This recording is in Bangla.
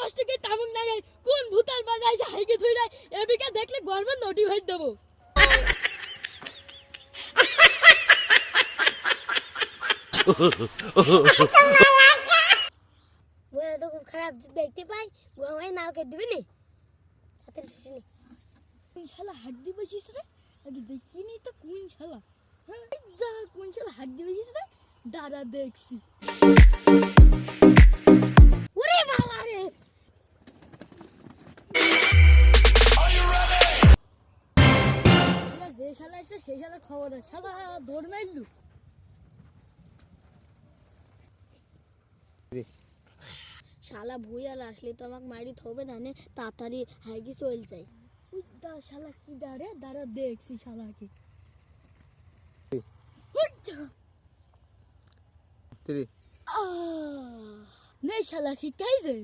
কষ্টকে কামুক না যায় কোন ভূতাল বানাইছে হাইকে ধুই যায় এবিকে দেখলে গভর্নমেন্ট নোটিশ হই দেব বলে তো খুব খারাপ দেখতে পাই ঘুমাই নালকে দিবি নি হাতের শিশনি কোন শালা হাত দিবছিস রে আগে দেখিনি তো কোন শালা হ্যাঁ যা কোন শালা হাত দিবছিস রে দাদা দেখছি ওরে বাবা রে যে শালা আসবে সেই শালা খবর আছে শালা দৌড় মারলু শালা ভুইয়াল আসলে তো আমাকে মারি থবে না নে তাড়াতাড়ি হাইগি চল যাই ওই দা শালা কি দাঁড়ে দাঁড়া দেখছি শালাকে নে শালা শিখাইছে